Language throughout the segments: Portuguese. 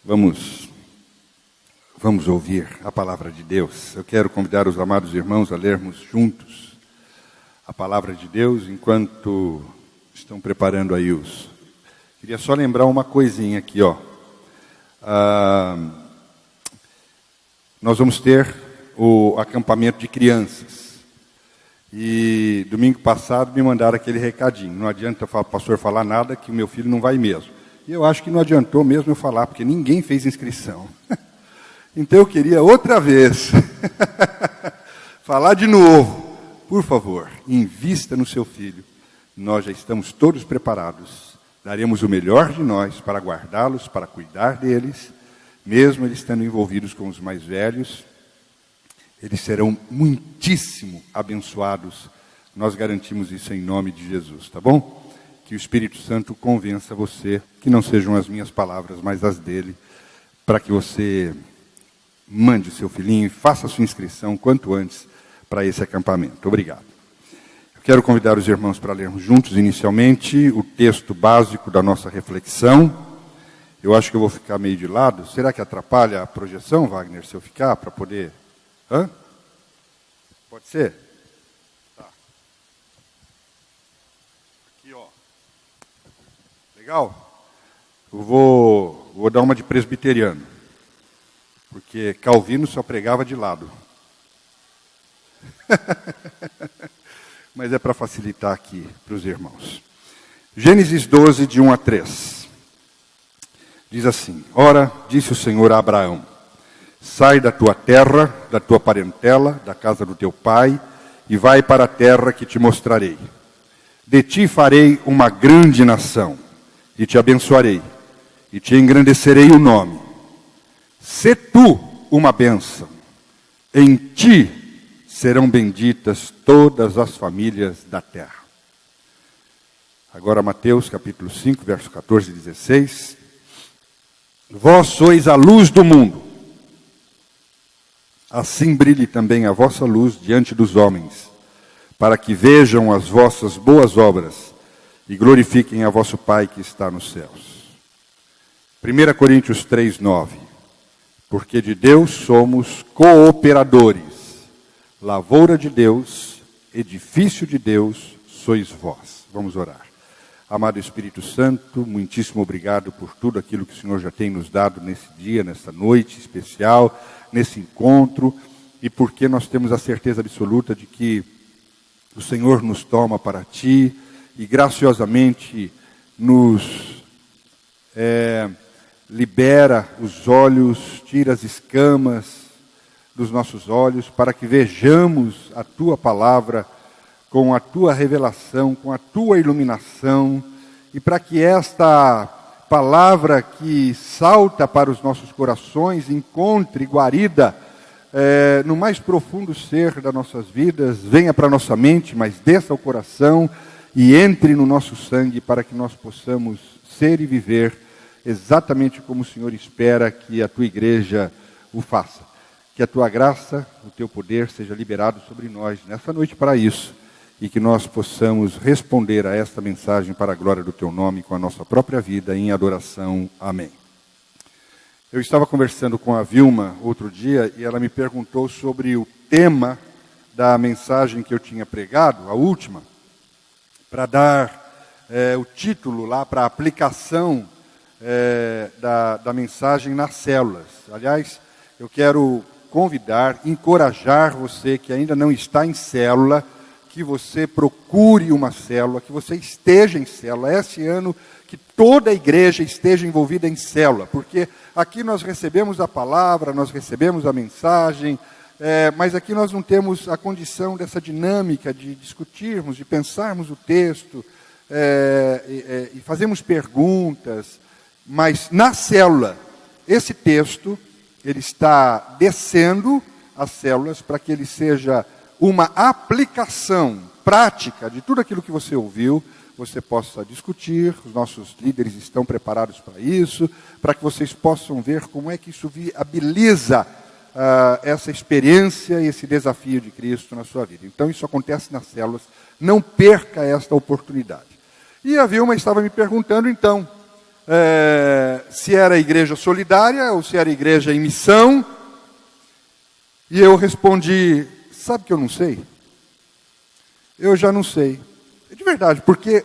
Vamos ouvir a palavra de Deus. Eu quero convidar os amados irmãos a lermos juntos a palavra de Deus enquanto estão preparando aí os... Queria só lembrar uma coisinha aqui, ó. Nós vamos ter o acampamento de crianças. E domingo passado me mandaram aquele recadinho. Não adianta o pastor falar nada que o meu filho não vai mesmo. E eu acho que não adiantou mesmo eu falar, porque ninguém fez inscrição. Então eu queria outra vez falar de novo. Por favor, invista no seu filho. Nós já estamos todos preparados. Daremos o melhor de nós para guardá-los, para cuidar deles. Mesmo eles estando envolvidos com os mais velhos, eles serão muitíssimo abençoados. Nós garantimos isso em nome de Jesus, tá bom? Que o Espírito Santo convença você, que não sejam as minhas palavras, mas as dele, para que você mande o seu filhinho e faça a sua inscrição quanto antes para esse acampamento. Obrigado. Eu quero convidar os irmãos para lermos juntos, inicialmente, o texto básico da nossa reflexão. Eu acho que eu vou ficar meio de lado. Será que atrapalha a projeção, Wagner, se eu ficar, para poder... Hã? Pode ser? Tá. Aqui, ó. Legal? Eu vou dar uma de presbiteriano. Porque Calvino só pregava de lado. Mas é para facilitar aqui para os irmãos. Gênesis 12, de 1 a 3. Diz assim: Ora, disse o Senhor a Abraão: sai da tua terra, da tua parentela, da casa do teu pai, e vai para a terra que te mostrarei. De ti farei uma grande nação, e te abençoarei, e te engrandecerei o nome. Sê tu uma bênção, em ti serão benditas todas as famílias da terra. Agora Mateus capítulo 5, verso 14 e 16. Vós sois a luz do mundo. Assim brilhe também a vossa luz diante dos homens, para que vejam as vossas boas obras e glorifiquem a vosso Pai que está nos céus. 1 Coríntios 3, 9. Porque de Deus somos cooperadores, lavoura de Deus, edifício de Deus sois vós. Vamos orar. Amado Espírito Santo, muitíssimo obrigado por tudo aquilo que o Senhor já tem nos dado nesse dia, nessa noite especial, nesse encontro, e porque nós temos a certeza absoluta de que o Senhor nos toma para Ti e graciosamente nos libera os olhos, tira as escamas dos nossos olhos, para que vejamos a Tua palavra com a Tua revelação, com a Tua iluminação, e para que esta palavra que salta para os nossos corações encontre guarida no mais profundo ser das nossas vidas, venha para a nossa mente, mas desça ao coração e entre no nosso sangue, para que nós possamos ser e viver exatamente como o Senhor espera que a Tua igreja o faça. Que a Tua graça, o Teu poder seja liberado sobre nós nessa noite para isso, e que nós possamos responder a esta mensagem para a glória do Teu nome com a nossa própria vida em adoração. Amém. Eu estava conversando com a Vilma outro dia e ela me perguntou sobre o tema da mensagem que eu tinha pregado, a última, para dar o título lá para a aplicação da mensagem nas células. Aliás, eu quero convidar, encorajar você que ainda não está em célula, que você procure uma célula, que você esteja em célula. Esse ano que toda a igreja esteja envolvida em célula, porque aqui nós recebemos a palavra, nós recebemos a mensagem, mas aqui nós não temos a condição dessa dinâmica de discutirmos, de pensarmos o texto, e fazemos perguntas, mas na célula, esse texto, ele está descendo as células para que ele seja uma aplicação prática de tudo aquilo que você ouviu, você possa discutir, os nossos líderes estão preparados para isso, para que vocês possam ver como é que isso viabiliza essa experiência e esse desafio de Cristo na sua vida. Então isso acontece nas células, não perca esta oportunidade. E a Vilma estava me perguntando então, se era igreja solidária ou se era igreja em missão. E eu respondi, sabe que eu não sei? Eu já não sei. De verdade, porque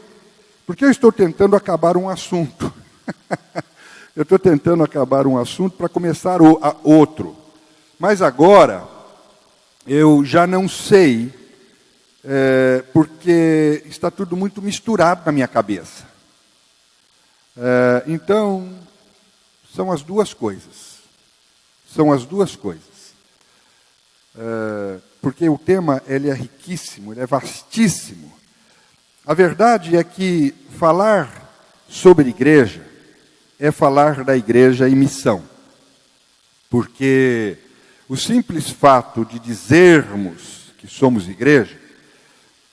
eu estou tentando acabar um assunto. Eu estou tentando acabar um assunto para começar outro. Mas agora, eu já não sei, porque está tudo muito misturado na minha cabeça. Então, são as duas coisas. São as duas coisas. Porque o tema ele é riquíssimo, ele é vastíssimo. A verdade é que falar sobre igreja é falar da igreja em missão. Porque o simples fato de dizermos que somos igreja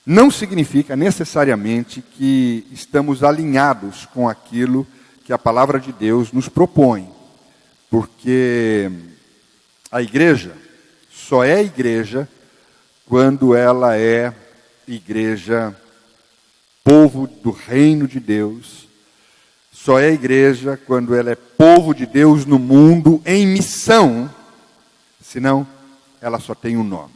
não significa necessariamente que estamos alinhados com aquilo que a palavra de Deus nos propõe. Porque a igreja só é igreja quando ela é igreja, povo do reino de Deus. Só é igreja quando ela é povo de Deus no mundo em missão, senão ela só tem um nome.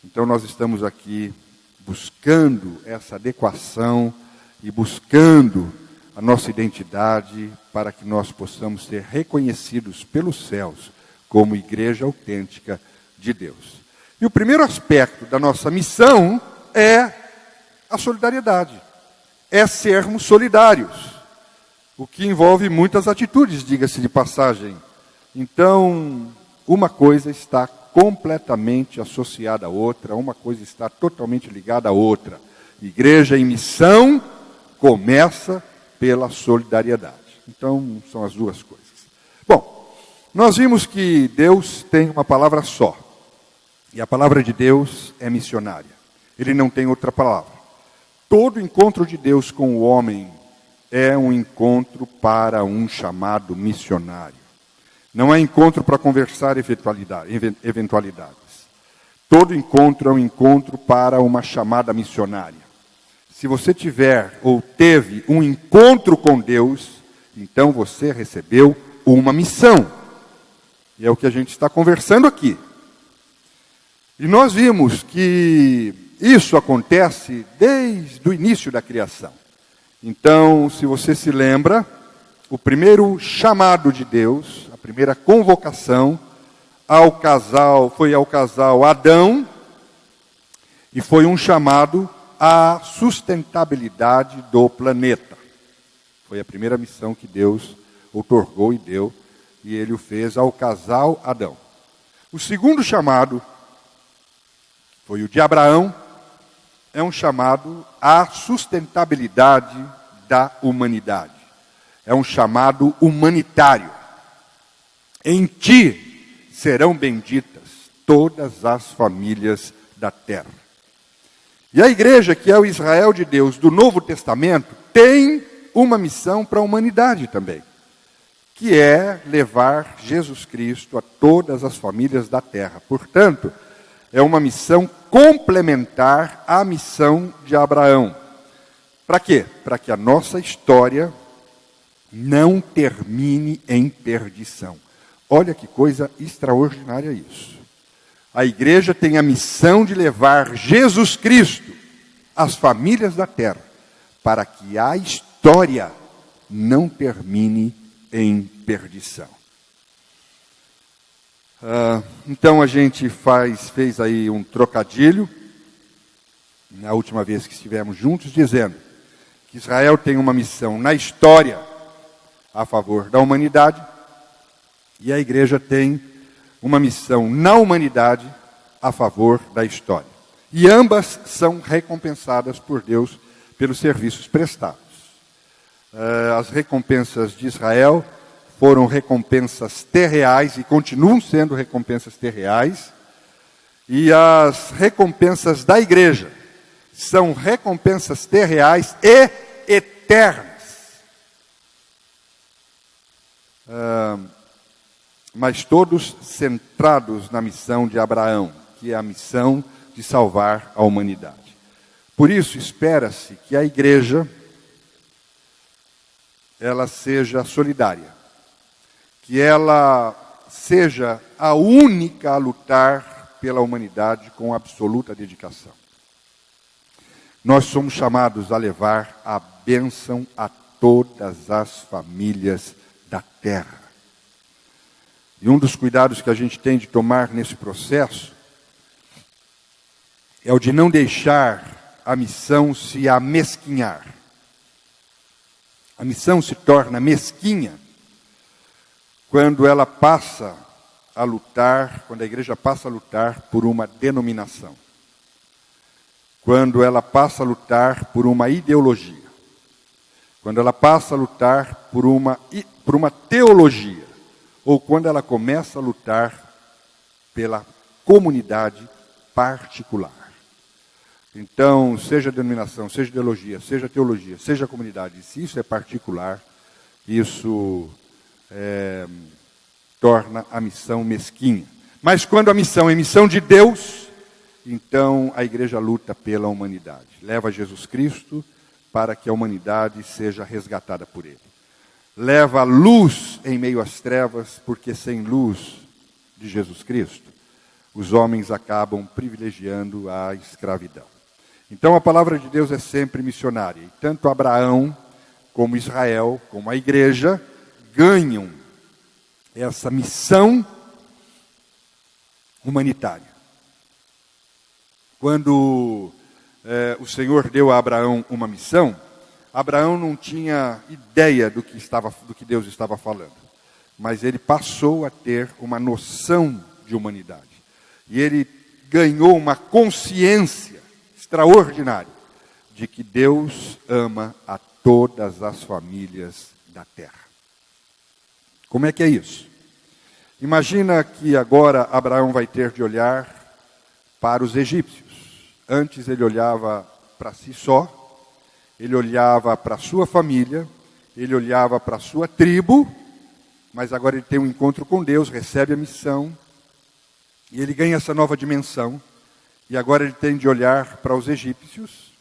Então nós estamos aqui buscando essa adequação e buscando a nossa identidade para que nós possamos ser reconhecidos pelos céus como igreja autêntica de Deus. E o primeiro aspecto da nossa missão é a solidariedade. É sermos solidários. O que envolve muitas atitudes, diga-se de passagem. Então, uma coisa está completamente associada à outra, uma coisa está totalmente ligada à outra. Igreja em missão começa pela solidariedade. Então, são as duas coisas. Bom, nós vimos que Deus tem uma palavra só. E a palavra de Deus é missionária. Ele não tem outra palavra. Todo encontro de Deus com o homem é um encontro para um chamado missionário. Não é encontro para conversar eventualidades. Todo encontro é um encontro para uma chamada missionária. Se você tiver ou teve um encontro com Deus, então você recebeu uma missão. E é o que a gente está conversando aqui. E nós vimos que isso acontece desde o início da criação. Então, se você se lembra, o primeiro chamado de Deus, a primeira convocação foi ao casal Adão, e foi um chamado à sustentabilidade do planeta. Foi a primeira missão que Deus outorgou e deu, e ele o fez ao casal Adão. O segundo chamado foi o de Abraão, é um chamado à sustentabilidade da humanidade. É um chamado humanitário. Em ti serão benditas todas as famílias da terra. E a igreja, que é o Israel de Deus do Novo Testamento, tem uma missão para a humanidade também, que é levar Jesus Cristo a todas as famílias da terra. Portanto, é uma missão complementar à missão de Abraão. Para quê? Para que a nossa história não termine em perdição. Olha que coisa extraordinária isso. A igreja tem a missão de levar Jesus Cristo às famílias da terra, para que a história não termine em perdição. Então a gente fez aí um trocadilho, na última vez que estivemos juntos, dizendo que Israel tem uma missão na história a favor da humanidade, e a igreja tem uma missão na humanidade a favor da história. E ambas são recompensadas por Deus pelos serviços prestados. As recompensas de Israel foram recompensas terreais e continuam sendo recompensas terreais. E as recompensas da igreja são recompensas terreais e eternas. Mas todos centrados na missão de Abraão, que é a missão de salvar a humanidade. Por isso, espera-se que a igreja ela seja solidária, que ela seja a única a lutar pela humanidade com absoluta dedicação. Nós somos chamados a levar a bênção a todas as famílias da terra. E um dos cuidados que a gente tem de tomar nesse processo é o de não deixar a missão se amesquinhar. A missão se torna mesquinha quando ela passa a lutar, quando a igreja passa a lutar por uma denominação. Quando ela passa a lutar por uma ideologia. Quando ela passa a lutar por uma teologia. Ou quando ela começa a lutar pela comunidade particular. Então, seja denominação, seja ideologia, seja teologia, seja comunidade, se isso é particular, isso torna a missão mesquinha. Mas quando a missão é missão de Deus, então a igreja luta pela humanidade. Leva Jesus Cristo para que a humanidade seja resgatada por Ele. Leva luz em meio às trevas, porque sem luz de Jesus Cristo, os homens acabam privilegiando a escravidão. Então a palavra de Deus é sempre missionária. E tanto Abraão, como Israel, como a igreja, ganham essa missão humanitária. Quando o Senhor deu a Abraão uma missão, Abraão não tinha ideia do que Deus estava falando. Mas ele passou a ter uma noção de humanidade. E ele ganhou uma consciência extraordinária de que Deus ama a todas as famílias da terra. Como é que é isso? Imagina que agora Abraão vai ter de olhar para os egípcios. Antes ele olhava para si só, ele olhava para a sua família, ele olhava para a sua tribo, mas agora ele tem um encontro com Deus, recebe a missão, e ele ganha essa nova dimensão, e agora ele tem de olhar para os egípcios,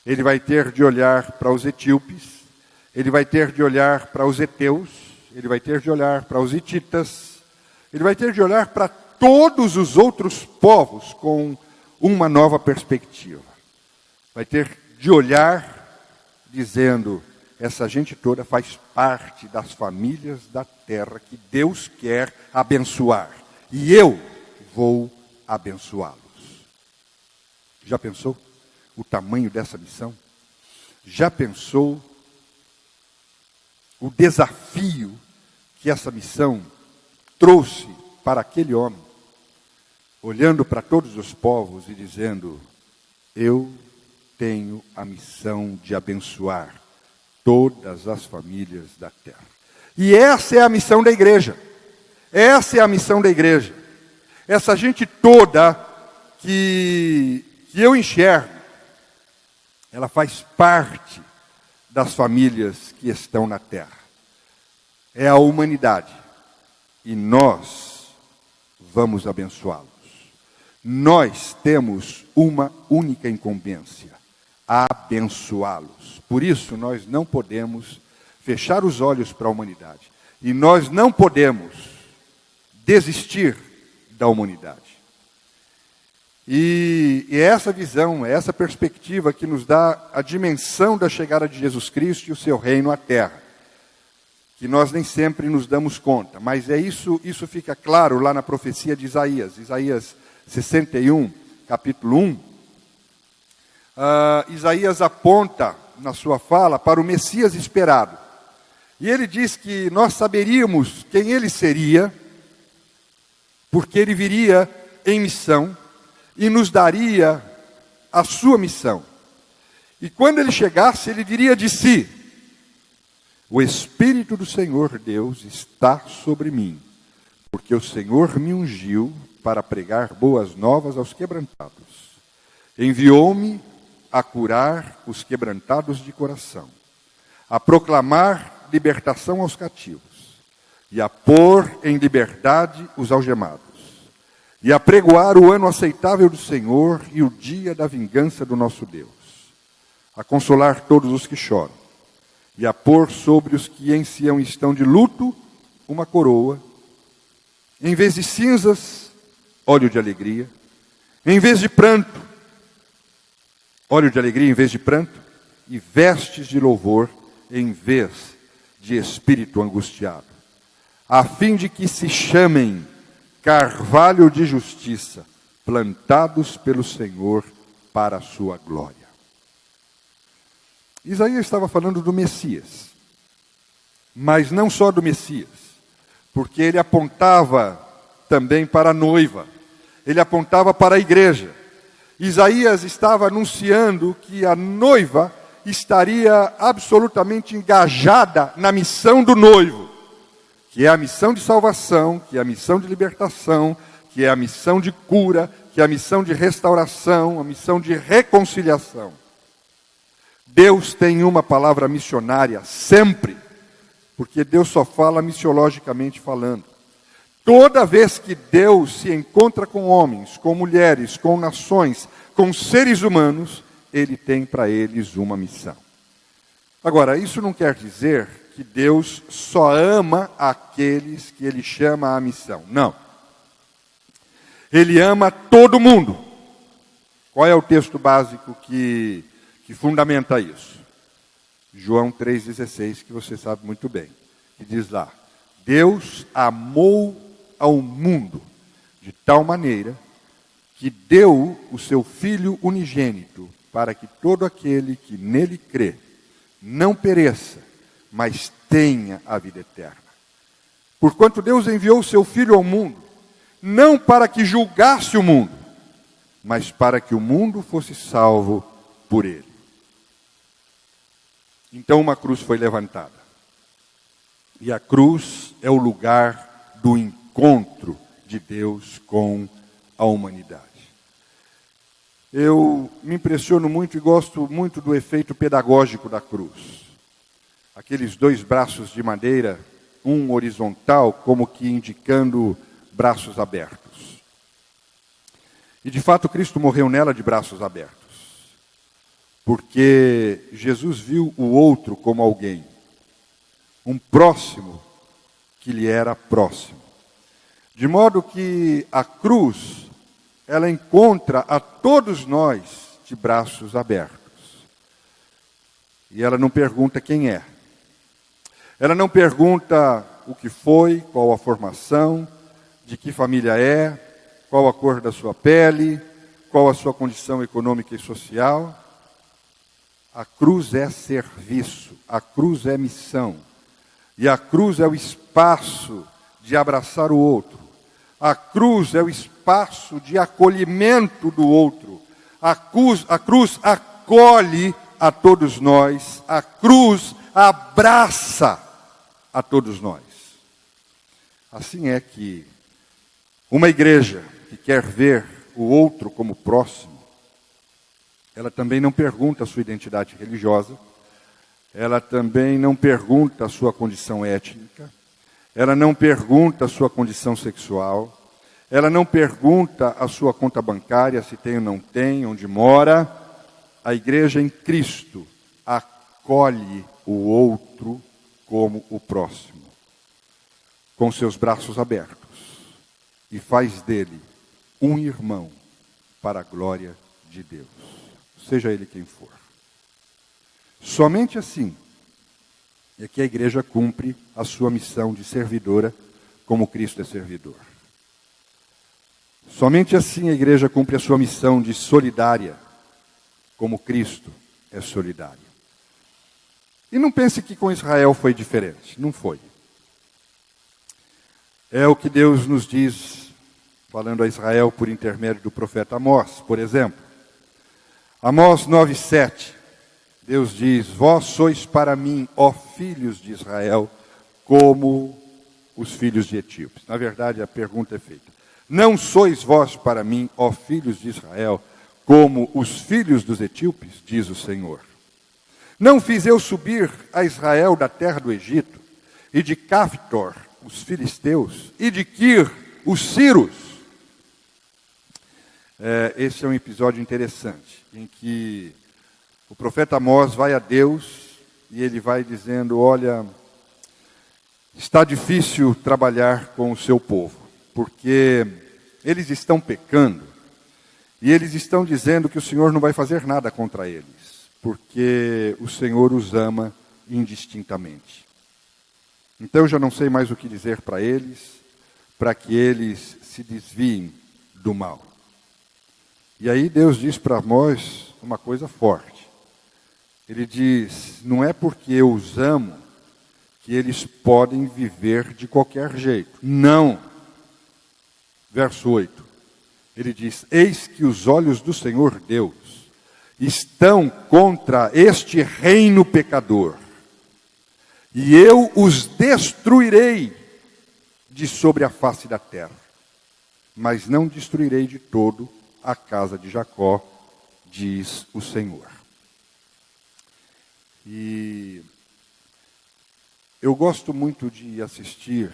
ele vai ter de olhar para os etíopes, ele vai ter de olhar para os heteus, ele vai ter de olhar para os hititas, ele vai ter de olhar para todos os outros povos com uma nova perspectiva. Vai ter de olhar dizendo, essa gente toda faz parte das famílias da terra que Deus quer abençoar. E eu vou abençoá-los. Já pensou o tamanho dessa missão? Já pensou o desafio que essa missão trouxe para aquele homem? Olhando para todos os povos e dizendo, eu tenho a missão de abençoar todas as famílias da terra. E essa é a missão da igreja. Essa é a missão da igreja. Essa gente toda que eu enxergo, ela faz parte das famílias que estão na terra. É a humanidade. E nós vamos abençoá-los. Nós temos uma única incumbência: abençoá-los. Por isso, nós não podemos fechar os olhos para a humanidade. E nós não podemos desistir da humanidade. E é essa visão, é essa perspectiva que nos dá a dimensão da chegada de Jesus Cristo e o seu reino à terra. Que nós nem sempre nos damos conta. Mas isso fica claro lá na profecia de Isaías. Isaías 61, capítulo 1. Isaías aponta na sua fala para o Messias esperado. E ele diz que nós saberíamos quem ele seria, porque ele viria em missão e nos daria a sua missão. E quando ele chegasse, ele diria de si, o Espírito do Senhor Deus está sobre mim, porque o Senhor me ungiu para pregar boas novas aos quebrantados. Enviou-me a curar os quebrantados de coração, a proclamar libertação aos cativos, e a pôr em liberdade os algemados, e a pregoar o ano aceitável do Senhor e o dia da vingança do nosso Deus, a consolar todos os que choram, e a pôr sobre os que em Sião estão de luto uma coroa, em vez de cinzas, óleo de alegria, em vez de pranto, óleo de alegria em vez de pranto, e vestes de louvor em vez de espírito angustiado, a fim de que se chamem carvalho de justiça, plantados pelo Senhor para a sua glória. Isaías estava falando do Messias, mas não só do Messias, porque ele apontava também para a noiva, ele apontava para a igreja. Isaías estava anunciando que a noiva estaria absolutamente engajada na missão do noivo, que é a missão de salvação, que é a missão de libertação, que é a missão de cura, que é a missão de restauração, a missão de reconciliação. Deus tem uma palavra missionária sempre, porque Deus só fala missiologicamente falando. Toda vez que Deus se encontra com homens, com mulheres, com nações, com seres humanos, Ele tem para eles uma missão. Agora, isso não quer dizer que Deus só ama aqueles que Ele chama à missão. Não. Ele ama todo mundo. Qual é o texto básico que fundamenta isso? João 3,16, que você sabe muito bem. Que diz lá: Deus amou ao mundo de tal maneira que deu o seu Filho unigênito, para que todo aquele que nele crê não pereça, mas tenha a vida eterna. Porquanto Deus enviou o seu Filho ao mundo, não para que julgasse o mundo, mas para que o mundo fosse salvo por ele. Então uma cruz foi levantada. E a cruz é o lugar do encontro de Deus com a humanidade. Eu me impressiono muito e gosto muito do efeito pedagógico da cruz. Aqueles dois braços de madeira, um horizontal, como que indicando braços abertos. E de fato Cristo morreu nela de braços abertos. Porque Jesus viu o outro como alguém, um próximo que lhe era próximo. De modo que a cruz, ela encontra a todos nós de braços abertos. E ela não pergunta quem é. Ela não pergunta o que foi, qual a formação, de que família é, qual a cor da sua pele, qual a sua condição econômica e social. A cruz é serviço, a cruz é missão. E a cruz é o espaço de abraçar o outro. A cruz é o espaço de acolhimento do outro. A cruz acolhe a todos nós. A cruz abraça a todos nós. Assim é que uma igreja que quer ver o outro como próximo, ela também não pergunta a sua identidade religiosa, ela também não pergunta a sua condição étnica, ela não pergunta a sua condição sexual, ela não pergunta a sua conta bancária, se tem ou não tem, onde mora. A igreja em Cristo acolhe o outro como o próximo, com seus braços abertos, e faz dele um irmão para a glória de Deus, seja ele quem for. Somente assim é que a igreja cumpre a sua missão de servidora, como Cristo é servidor. Somente assim a igreja cumpre a sua missão de solidária, como Cristo é solidário. E não pense que com Israel foi diferente, não foi. É o que Deus nos diz, falando a Israel por intermédio do profeta Amós, por exemplo. Amós 9:7. Deus diz: vós sois para mim, ó filhos de Israel, como os filhos de Etíopes. Na verdade, a pergunta é feita: não sois vós para mim, ó filhos de Israel, como os filhos dos etíopes, diz o Senhor. Não fiz eu subir a Israel da terra do Egito, e de Caftor, os filisteus, e de Quir, os sírios. Esse é um episódio interessante, em que o profeta Amós vai a Deus e ele vai dizendo, olha, está difícil trabalhar com o seu povo, porque eles estão pecando, e eles estão dizendo que o Senhor não vai fazer nada contra eles, porque o Senhor os ama indistintamente. Então eu já não sei mais o que dizer para eles, para que eles se desviem do mal. E aí Deus diz para Amós uma coisa forte. Ele diz, não é porque eu os amo que eles podem viver de qualquer jeito. Não. Verso 8. Ele diz, eis que os olhos do Senhor Deus estão contra este reino pecador, e eu os destruirei de sobre a face da terra, mas não destruirei de todo a casa de Jacó, diz o Senhor. E eu gosto muito de assistir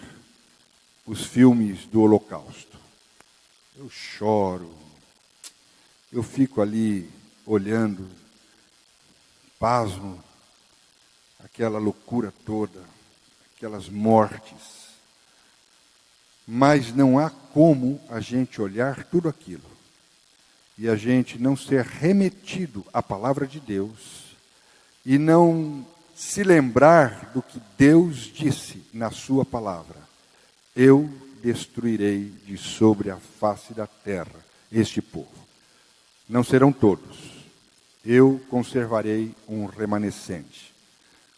os filmes do Holocausto. Eu choro, eu fico ali olhando, pasmo, aquela loucura toda, aquelas mortes. Mas não há como a gente olhar tudo aquilo e a gente não ser remetido à palavra de Deus e não se lembrar do que Deus disse na sua palavra. Eu destruirei de sobre a face da terra este povo. Não serão todos. Eu conservarei um remanescente,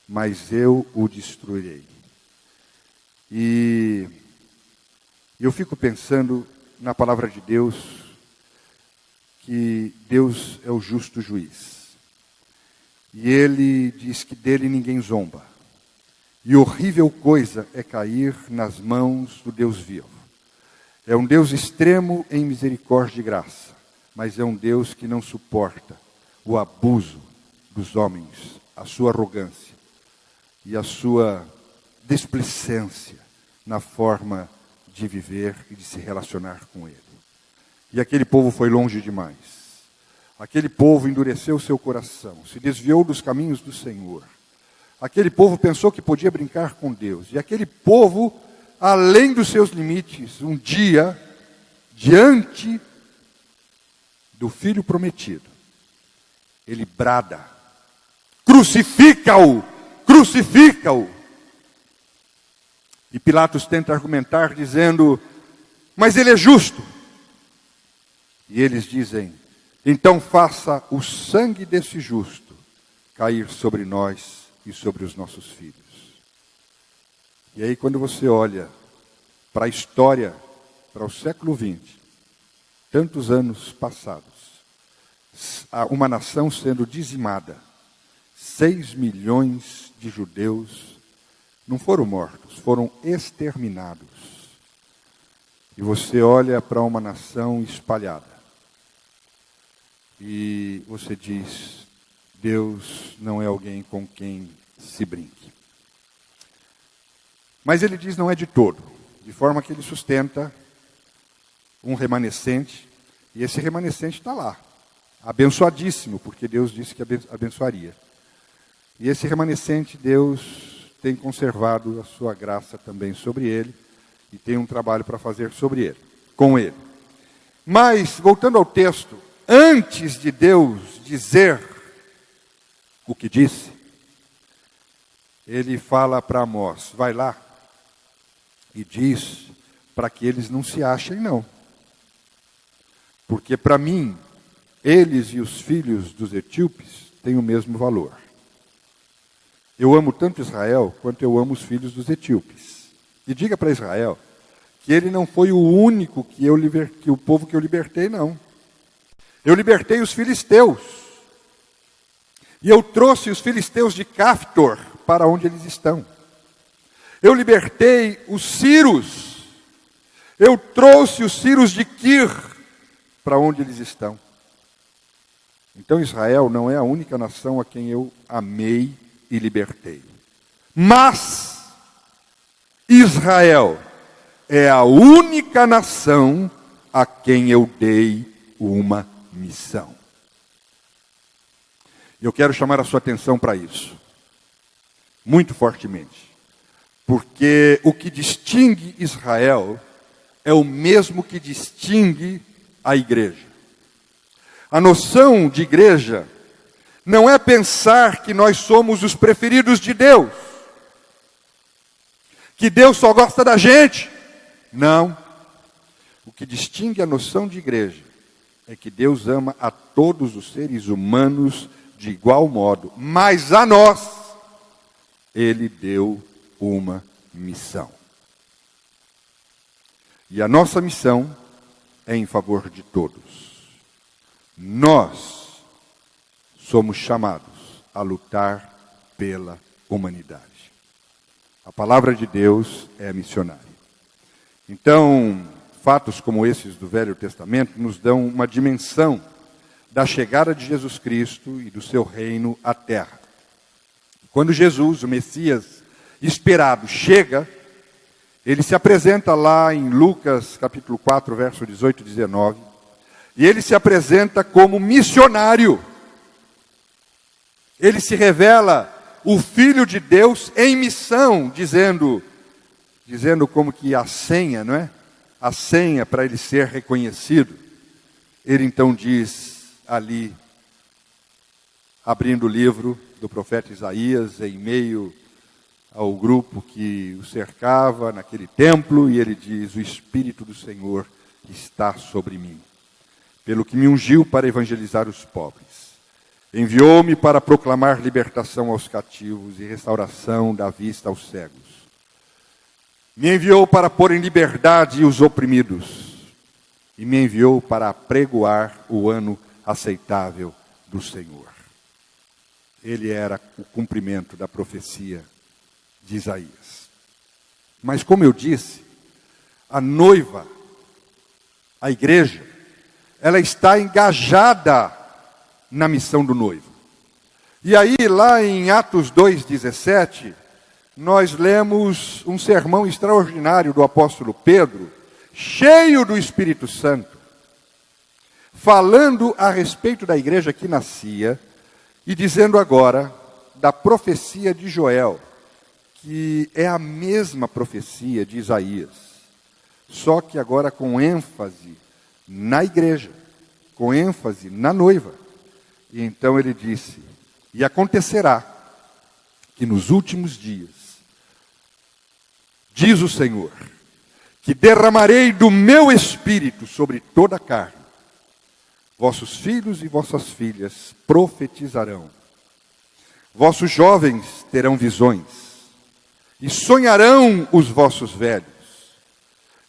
mas eu o destruirei. E eu fico pensando na palavra de Deus, que Deus é o justo juiz. E ele diz que dele ninguém zomba. E horrível coisa é cair nas mãos do Deus vivo. É um Deus extremo em misericórdia e graça, mas é um Deus que não suporta o abuso dos homens, a sua arrogância e a sua displicência na forma de viver e de se relacionar com Ele. E aquele povo foi longe demais. Aquele povo endureceu seu coração, se desviou dos caminhos do Senhor. Aquele povo pensou que podia brincar com Deus. E aquele povo, além dos seus limites, um dia, diante do Filho prometido, ele brada, crucifica-o, crucifica-o. E Pilatos tenta argumentar dizendo, mas ele é justo. E eles dizem, então faça o sangue desse justo cair sobre nós e sobre os nossos filhos. E aí quando você olha para a história, para o século XX, tantos anos passados, uma nação sendo dizimada, 6 milhões de judeus não foram mortos, foram exterminados. E você olha para uma nação espalhada. E você diz, Deus não é alguém com quem se brinque. Mas ele diz, não é de todo. De forma que ele sustenta um remanescente. E esse remanescente está lá. Abençoadíssimo, porque Deus disse que abençoaria. E esse remanescente, Deus tem conservado a sua graça também sobre ele, e tem um trabalho para fazer sobre ele, com ele. Mas, voltando ao texto, antes de Deus dizer o que disse, ele fala para Amós, vai lá e diz para que eles não se achem não. Porque para mim, eles e os filhos dos etíopes têm o mesmo valor. Eu amo tanto Israel quanto eu amo os filhos dos etíopes. E diga para Israel que ele não foi o único que o povo que eu libertei, não. Eu libertei os filisteus. E eu trouxe os filisteus de Caftor para onde eles estão. Eu libertei os sírios. Eu trouxe os sírios de Quir para onde eles estão. Então Israel não é a única nação a quem eu amei e libertei. Mas Israel é a única nação a quem eu dei uma missão. Eu quero chamar a sua atenção para isso. muito fortemente. Porque o que distingue Israel é o mesmo que distingue a igreja. A noção de igreja não é pensar que nós somos os preferidos de Deus, que Deus só gosta da gente. Não. O que distingue a noção de igreja é que Deus ama a todos os seres humanos de igual modo, mas a nós Ele deu uma missão. E a nossa missão é em favor de todos. Nós somos chamados a lutar pela humanidade. A palavra de Deus é missionária. Então, fatos como esses do Velho Testamento nos dão uma dimensão da chegada de Jesus Cristo e do seu reino à terra. Quando Jesus, o Messias esperado, chega, ele se apresenta lá em Lucas capítulo 4, verso 18 e 19, e ele se apresenta como missionário. Ele se revela o Filho de Deus em missão, dizendo como que a senha, não é? A senha para ele ser reconhecido. Ele então diz ali, abrindo o livro do profeta Isaías, em meio ao grupo que o cercava naquele templo, e ele diz: o Espírito do Senhor está sobre mim, pelo que me ungiu para evangelizar os pobres. Enviou-me para proclamar libertação aos cativos e restauração da vista aos cegos. Me enviou para pôr em liberdade os oprimidos. E me enviou para apregoar o ano aceitável do Senhor. Ele era o cumprimento da profecia de Isaías. Mas como eu disse, a noiva, a igreja, ela está engajada na missão do noivo. E aí, lá em Atos 2,17, nós lemos um sermão extraordinário do apóstolo Pedro, cheio do Espírito Santo, falando a respeito da igreja que nascia, e dizendo agora da profecia de Joel, que é a mesma profecia de Isaías, só que agora com ênfase na igreja, com ênfase na noiva. E então ele disse: e acontecerá que nos últimos dias, diz o Senhor, que derramarei do meu espírito sobre toda a carne. Vossos filhos e vossas filhas profetizarão. Vossos jovens terão visões. E sonharão os vossos velhos.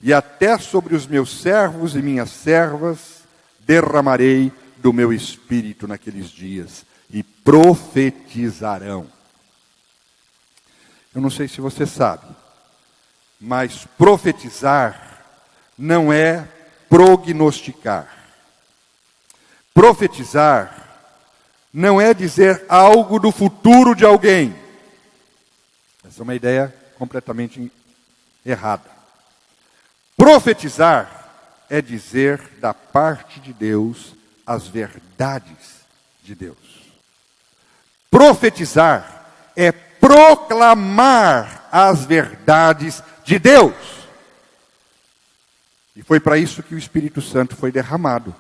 E até sobre os meus servos e minhas servas derramarei do meu espírito naqueles dias. E profetizarão. Eu não sei se você sabe, mas profetizar não é prognosticar. Profetizar não é dizer algo do futuro de alguém. Essa é uma ideia completamente errada. Profetizar é dizer da parte de Deus as verdades de Deus. Profetizar é proclamar as verdades de Deus. E foi para isso que o Espírito Santo foi derramado.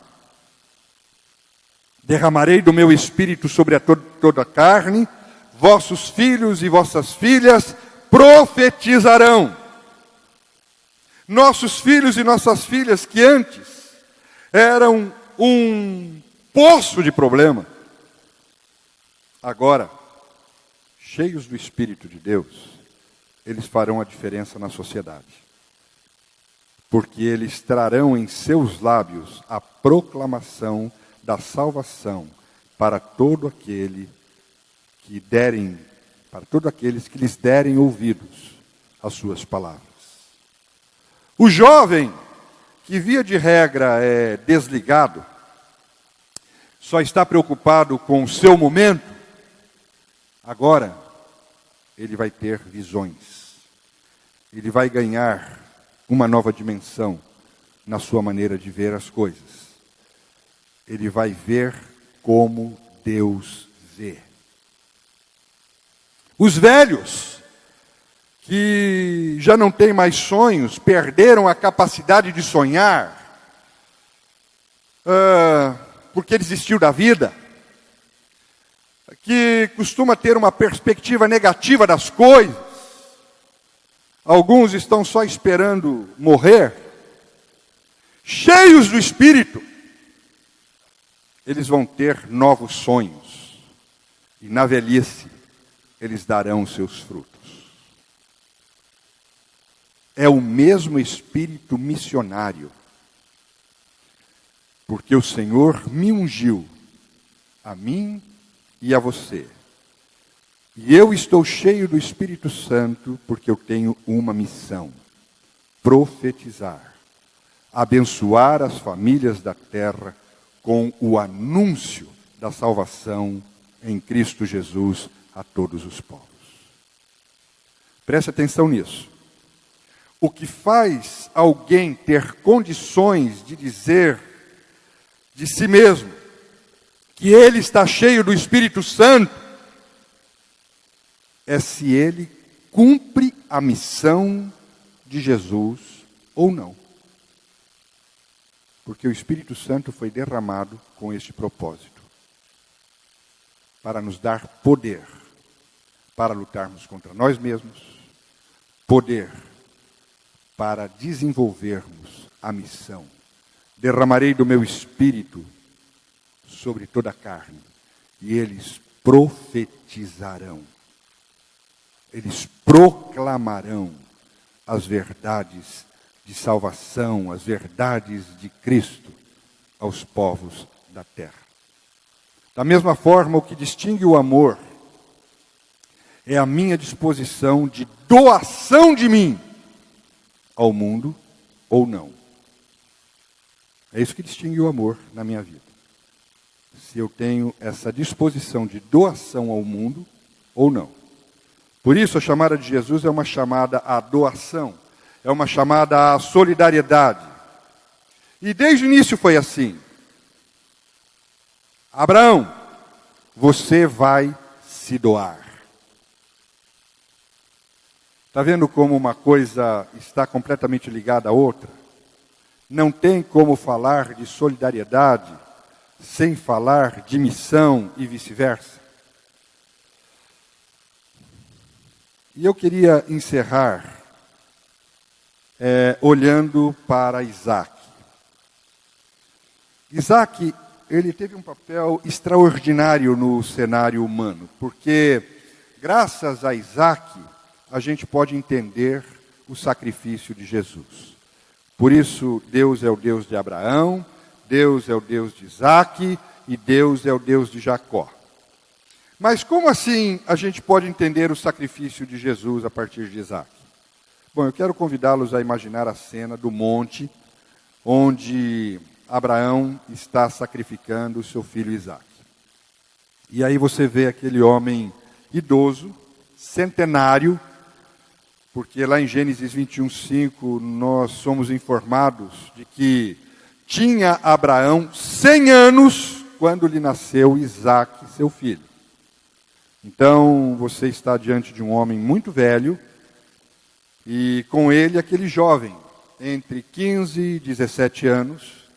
Derramarei do meu espírito sobre toda a carne, vossos filhos e vossas filhas profetizarão. Nossos filhos e nossas filhas, que antes eram um poço de problema, agora, cheios do Espírito de Deus, eles farão a diferença na sociedade. Porque eles trarão em seus lábios a proclamação da salvação para todo aquele que derem, para todos aqueles que lhes derem ouvidos às suas palavras. O jovem, que via de regra é desligado, só está preocupado com o seu momento, agora ele vai ter visões. Ele vai ganhar uma nova dimensão na sua maneira de ver as coisas. Ele vai ver como Deus vê. Os velhos, que já não têm mais sonhos, perderam a capacidade de sonhar, porque desistiu da vida, que costuma ter uma perspectiva negativa das coisas. Alguns estão só esperando morrer, cheios do Espírito. Eles vão ter novos sonhos, e na velhice eles darão os seus frutos. É o mesmo Espírito missionário, porque o Senhor me ungiu, a mim e a você. E eu estou cheio do Espírito Santo, porque eu tenho uma missão: profetizar, abençoar as famílias da terra com o anúncio da salvação em Cristo Jesus a todos os povos. Preste atenção nisso. O que faz alguém ter condições de dizer de si mesmo que ele está cheio do Espírito Santo é se ele cumpre a missão de Jesus ou não. Porque o Espírito Santo foi derramado com este propósito: para nos dar poder para lutarmos contra nós mesmos, poder para desenvolvermos a missão. Derramarei do meu Espírito sobre toda a carne, e eles profetizarão. Eles proclamarão as verdades de salvação, as verdades de Cristo aos povos da terra. Da mesma forma, o que distingue o amor é a minha disposição de doação de mim ao mundo ou não. É isso que distingue o amor na minha vida. Se eu tenho essa disposição de doação ao mundo ou não. Por isso, a chamada de Jesus é uma chamada à doação, é uma chamada à solidariedade. E desde o início foi assim. Abraão, você vai se doar. Está vendo como uma coisa está completamente ligada à outra? Não tem como falar de solidariedade sem falar de missão e vice-versa. E eu queria encerrar olhando para Isaac. Isaac, ele teve um papel extraordinário no cenário humano, porque graças a Isaac a gente pode entender o sacrifício de Jesus. Por isso, Deus é o Deus de Abraão, Deus é o Deus de Isaac e Deus é o Deus de Jacó. Mas como assim a gente pode entender o sacrifício de Jesus a partir de Isaac? Bom, eu quero convidá-los a imaginar a cena do monte, onde Abraão está sacrificando o seu filho Isaac. E aí você vê aquele homem idoso, centenário, porque lá em Gênesis 21:5 nós somos informados de que tinha Abraão 100 anos quando lhe nasceu Isaac, seu filho. Então você está diante de um homem muito velho e com ele aquele jovem entre 15 e 17 anos.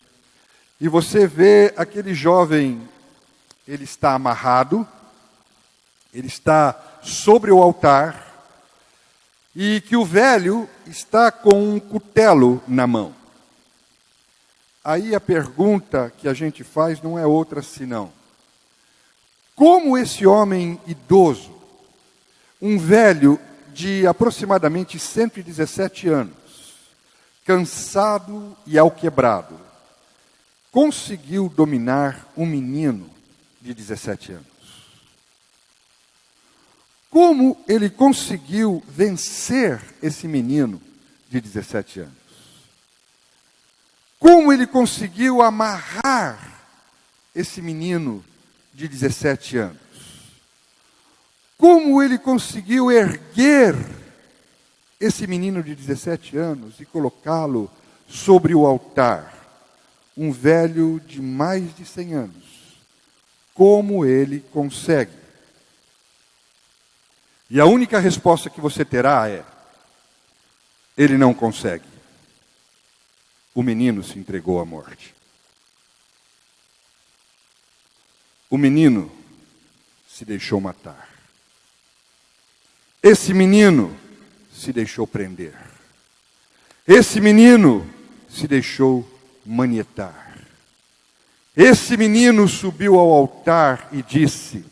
E você vê aquele jovem, ele está amarrado, ele está sobre o altar, e que o velho está com um cutelo na mão. Aí a pergunta que a gente faz não é outra senão: como esse homem idoso, um velho de aproximadamente 117 anos, cansado e alquebrado, conseguiu dominar um menino de 17 anos? Como ele conseguiu vencer esse menino de 17 anos? Como ele conseguiu amarrar esse menino de 17 anos? Como ele conseguiu erguer esse menino de 17 anos e colocá-lo sobre o altar? Um velho de mais de 100 anos. Como ele consegue? E a única resposta que você terá é: ele não consegue. O menino se entregou à morte. O menino se deixou matar. Esse menino se deixou prender. Esse menino se deixou manietar. Esse menino subiu ao altar e disse: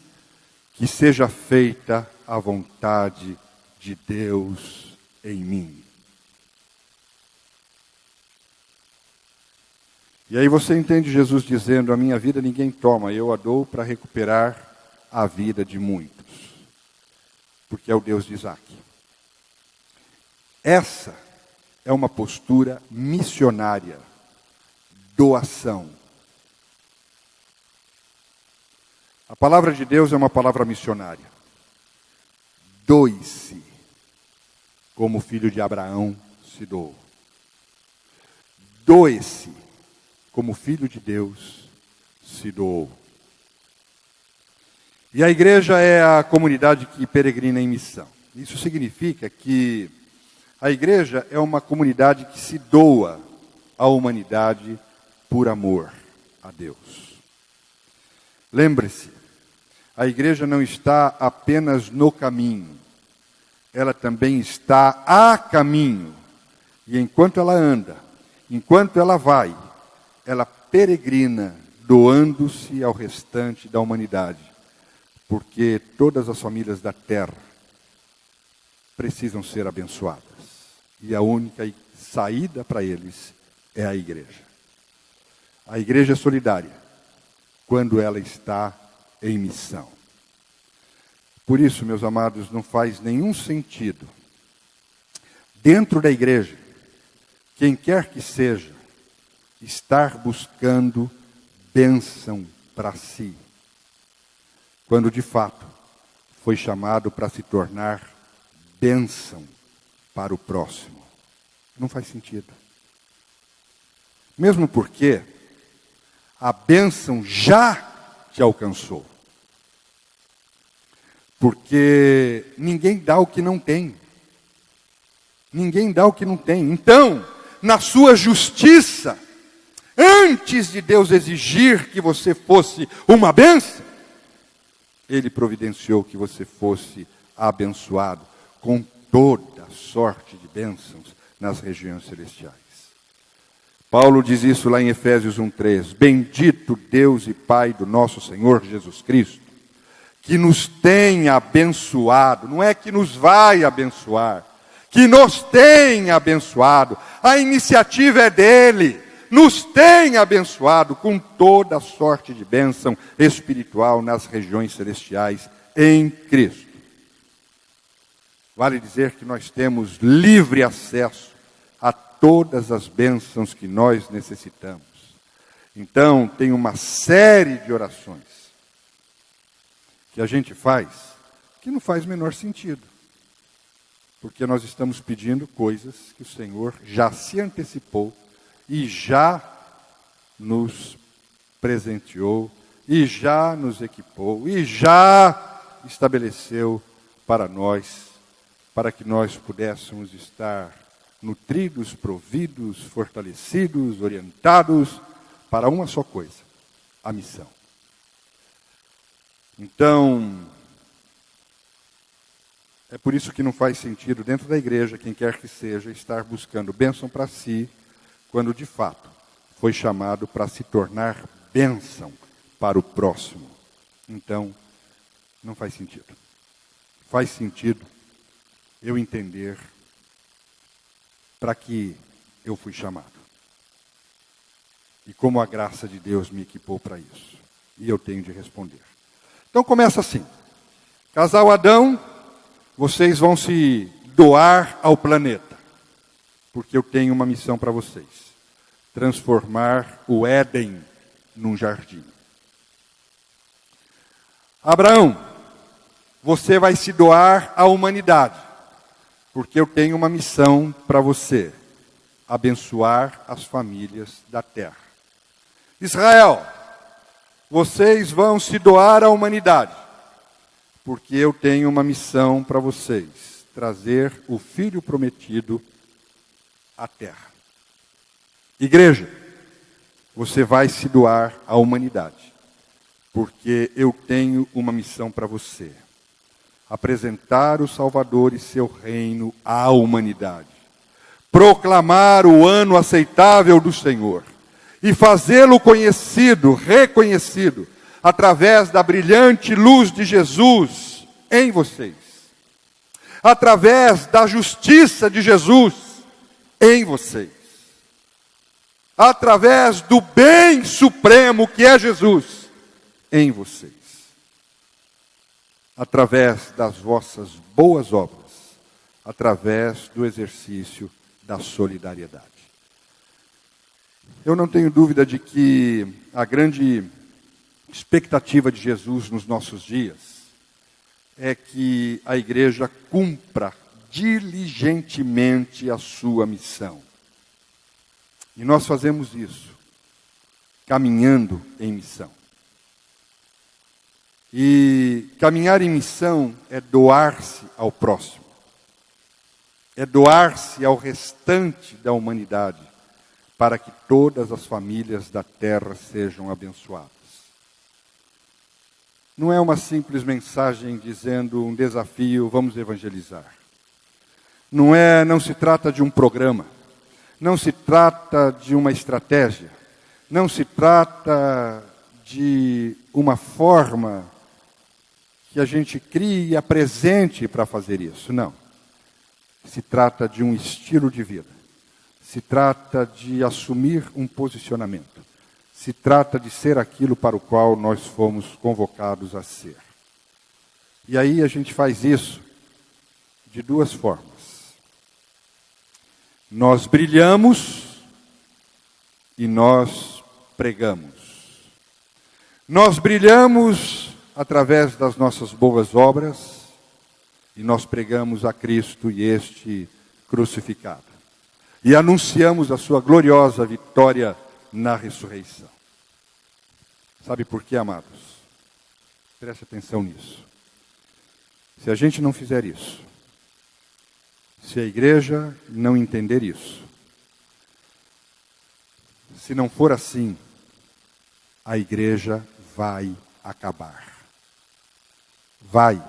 que seja feita a vontade de Deus em mim. E aí você entende Jesus dizendo: a minha vida ninguém toma, eu a dou para recuperar a vida de muitos. Porque é o Deus de Isaac. Essa é uma postura missionária, doação. A palavra de Deus é uma palavra missionária. Doe-se, como o filho de Abraão se doou. Doe-se, como o filho de Deus se doou. E a igreja é a comunidade que peregrina em missão. Isso significa que a igreja é uma comunidade que se doa à humanidade por amor a Deus. Lembre-se, a igreja não está apenas no caminho, ela também está a caminho. E enquanto ela anda, enquanto ela vai, ela peregrina, doando-se ao restante da humanidade. Porque todas as famílias da terra precisam ser abençoadas. E a única saída para eles é a igreja. A igreja é solidária quando ela está em missão. Por isso, meus amados, não faz nenhum sentido, dentro da igreja, quem quer que seja, estar buscando bênção para si, quando de fato foi chamado para se tornar bênção para o próximo. Não faz sentido. Mesmo porque a bênção já te alcançou. Porque ninguém dá o que não tem. Ninguém dá o que não tem. Então, na sua justiça, antes de Deus exigir que você fosse uma bênção, Ele providenciou que você fosse abençoado com toda sorte de bênçãos nas regiões celestiais. Paulo diz isso lá em Efésios 1:3. Bendito Deus e Pai do nosso Senhor Jesus Cristo, que nos tem abençoado, não é que nos vai abençoar, que nos tem abençoado, a iniciativa é dele, nos tem abençoado com toda sorte de bênção espiritual nas regiões celestiais em Cristo. Vale dizer que nós temos livre acesso a todas as bênçãos que nós necessitamos. Então, tem uma série de orações que a gente faz que não faz o menor sentido. Porque nós estamos pedindo coisas que o Senhor já se antecipou e já nos presenteou, e já nos equipou, e já estabeleceu para nós, para que nós pudéssemos estar nutridos, providos, fortalecidos, orientados para uma só coisa: a missão. Então, é por isso que não faz sentido dentro da igreja, quem quer que seja, estar buscando bênção para si, quando de fato foi chamado para se tornar bênção para o próximo. Então, não faz sentido. Faz sentido eu entender para que eu fui chamado. E como a graça de Deus me equipou para isso. E eu tenho de responder. Então começa assim. Casal Adão, vocês vão se doar ao planeta. Porque eu tenho uma missão para vocês. Transformar o Éden num jardim. Abraão, você vai se doar à humanidade. Porque eu tenho uma missão para você. Abençoar as famílias da terra. Israel, vocês vão se doar à humanidade. porque eu tenho uma missão para vocês: trazer o Filho prometido à terra. Igreja, você vai se doar à humanidade, porque eu tenho uma missão para você: apresentar o Salvador e seu reino à humanidade, proclamar o ano aceitável do Senhor e fazê-lo conhecido, reconhecido, através da brilhante luz de Jesus em vocês, através da justiça de Jesus em vocês, através do bem supremo que é Jesus em vocês, através das vossas boas obras, através do exercício da solidariedade. Eu não tenho dúvida de que a grande expectativa de Jesus nos nossos dias é que a igreja cumpra diligentemente a sua missão. E nós fazemos isso, caminhando em missão. E caminhar em missão é doar-se ao próximo, é doar-se ao restante da humanidade, para que todas as famílias da terra sejam abençoadas. Não é uma simples mensagem dizendo um desafio, vamos evangelizar. Não se trata de um programa, não se trata de uma estratégia, não se trata de uma forma que a gente crie e apresente para fazer isso, não. Se trata de um estilo de vida. Se trata de assumir um posicionamento. Se trata de ser aquilo para o qual nós fomos convocados a ser. E aí a gente faz isso de duas formas. Nós brilhamos e nós pregamos. Nós brilhamos através das nossas boas obras e nós pregamos a Cristo e este crucificado. E anunciamos a sua gloriosa vitória na ressurreição. Sabe por quê, amados? Preste atenção nisso. Se a gente não fizer isso, se a igreja não entender isso, se não for assim, a igreja vai acabar. Vai.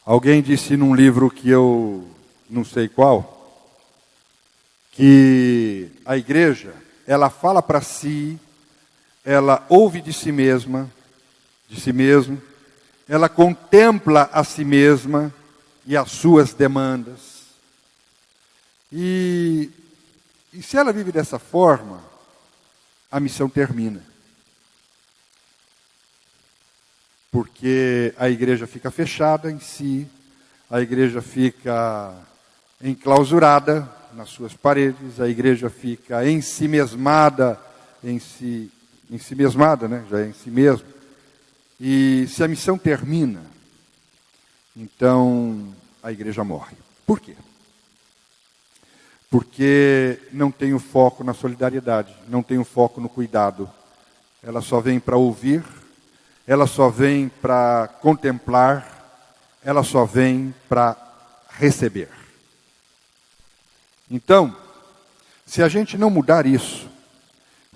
Alguém disse num livro que eu não sei qual, que a igreja, ela fala para si, ela ouve de si mesma, de si mesmo, ela contempla a si mesma e as suas demandas. E se ela vive dessa forma, a missão termina. Porque a igreja fica fechada em si, a igreja fica enclausurada nas suas paredes, a igreja fica ensimesmada, né? Já é em si mesmo. E se a missão termina, então a igreja morre. Por quê? Porque não tem o foco na solidariedade, não tem o foco no cuidado. Ela só vem para ouvir, ela só vem para contemplar, ela só vem para receber. Então, se a gente não mudar isso,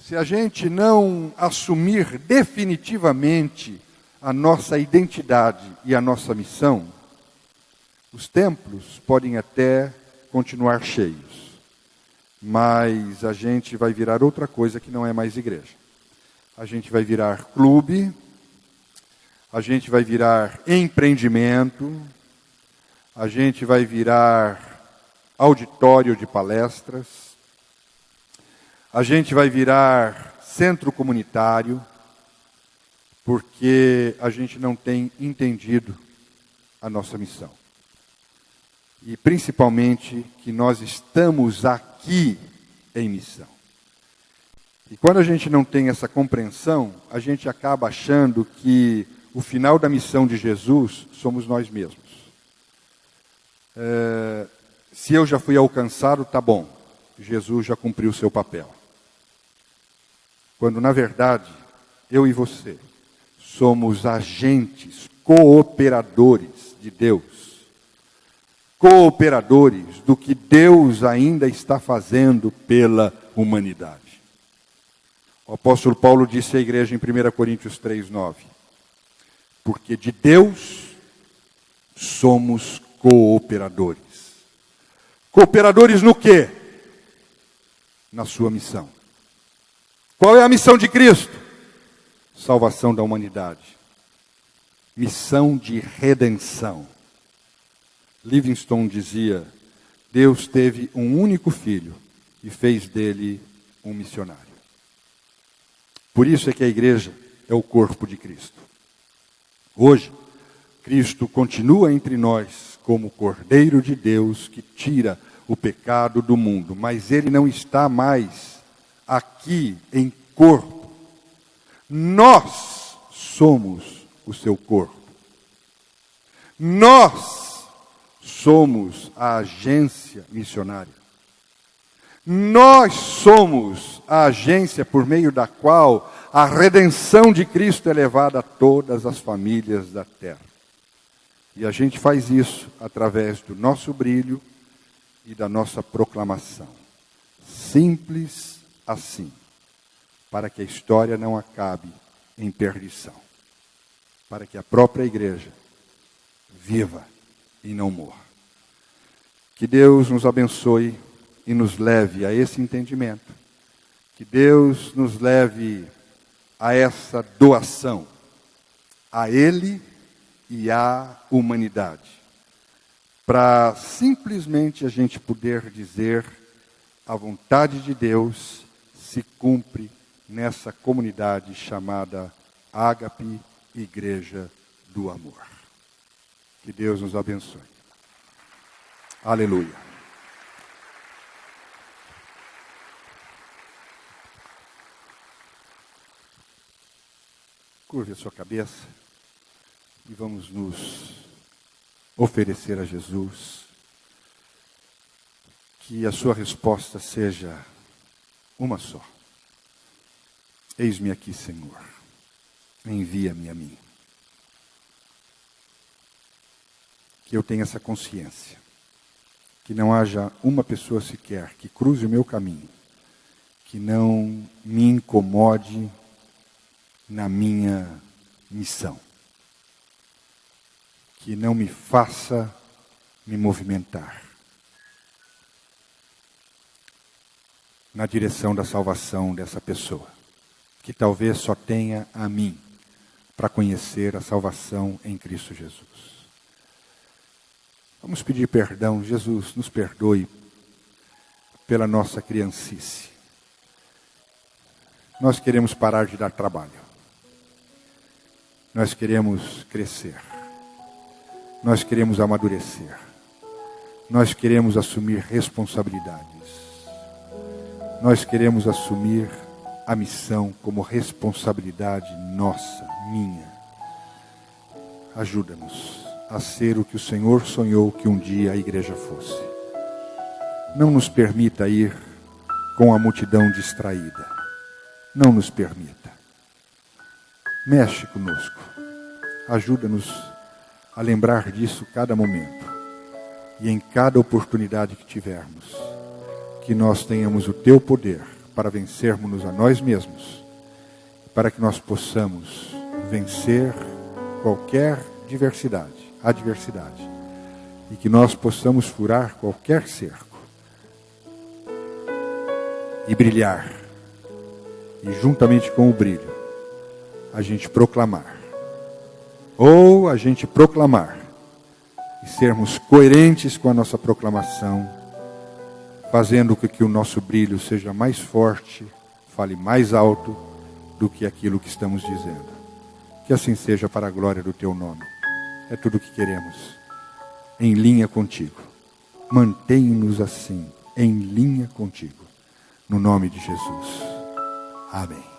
se a gente não assumir definitivamente a nossa identidade e a nossa missão, os templos podem até continuar cheios, mas a gente vai virar outra coisa que não é mais igreja. A gente vai virar clube, a gente vai virar empreendimento, a gente vai virar auditório de palestras, a gente vai virar centro comunitário, porque a gente não tem entendido a nossa missão. E principalmente que nós estamos aqui em missão. E quando a gente não tem essa compreensão, a gente acaba achando que o final da missão de Jesus somos nós mesmos. Se eu já fui alcançado, tá bom. Jesus já cumpriu o seu papel. Quando, na verdade, eu e você somos agentes, cooperadores de Deus. Cooperadores do que Deus ainda está fazendo pela humanidade. O apóstolo Paulo disse à igreja em 1 Coríntios 3:9, porque de Deus somos cooperadores. Cooperadores no quê? Na sua missão. Qual é a missão de Cristo? Salvação da humanidade. Missão de redenção. Livingstone dizia, Deus teve um único filho e fez dele um missionário. Por isso é que a igreja é o corpo de Cristo. Hoje, Cristo continua entre nós como o Cordeiro de Deus que tira o pecado do mundo, mas ele não está mais aqui em corpo. Nós somos o seu corpo. Nós somos a agência missionária. Nós somos a agência por meio da qual a redenção de Cristo é levada a todas as famílias da terra. E a gente faz isso através do nosso brilho e da nossa proclamação. Simples assim, para que a história não acabe em perdição. Para que a própria igreja viva e não morra. Que Deus nos abençoe e nos leve a esse entendimento. Que Deus nos leve a essa doação, a Ele e à humanidade. Para simplesmente a gente poder dizer, a vontade de Deus se cumpre nessa comunidade chamada Ágape, Igreja do Amor. Que Deus nos abençoe. Aleluia. Curve a sua cabeça e vamos nos oferecer a Jesus. Que a sua resposta seja uma só. Eis-me aqui, Senhor. Envia-me a mim. Que eu tenha essa consciência. Que não haja uma pessoa sequer que cruze o meu caminho, que não me incomode na minha missão. Que não me faça me movimentar na direção da salvação dessa pessoa, que talvez só tenha a mim para conhecer a salvação em Cristo Jesus. Vamos pedir perdão. Jesus, nos perdoe pela nossa criancice. Nós queremos parar de dar trabalho. Nós queremos crescer. Nós queremos amadurecer. Nós queremos assumir responsabilidades. Nós queremos assumir a missão como responsabilidade nossa, minha. Ajuda-nos a ser o que o Senhor sonhou que um dia a igreja fosse. Não nos permita ir com a multidão distraída. Não nos permita. Mexe conosco. Ajuda-nos a lembrar disso cada momento. E em cada oportunidade que tivermos, que nós tenhamos o teu poder para vencermos a nós mesmos, para que nós possamos vencer qualquer adversidade, e que nós possamos furar qualquer cerco e brilhar, e juntamente com o brilho, a gente proclamar, e sermos coerentes com a nossa proclamação, fazendo com que o nosso brilho seja mais forte, fale mais alto do que aquilo que estamos dizendo. Que assim seja para a glória do teu nome. É tudo o que queremos, em linha contigo. Mantenha-nos assim, em linha contigo. No nome de Jesus. Amém.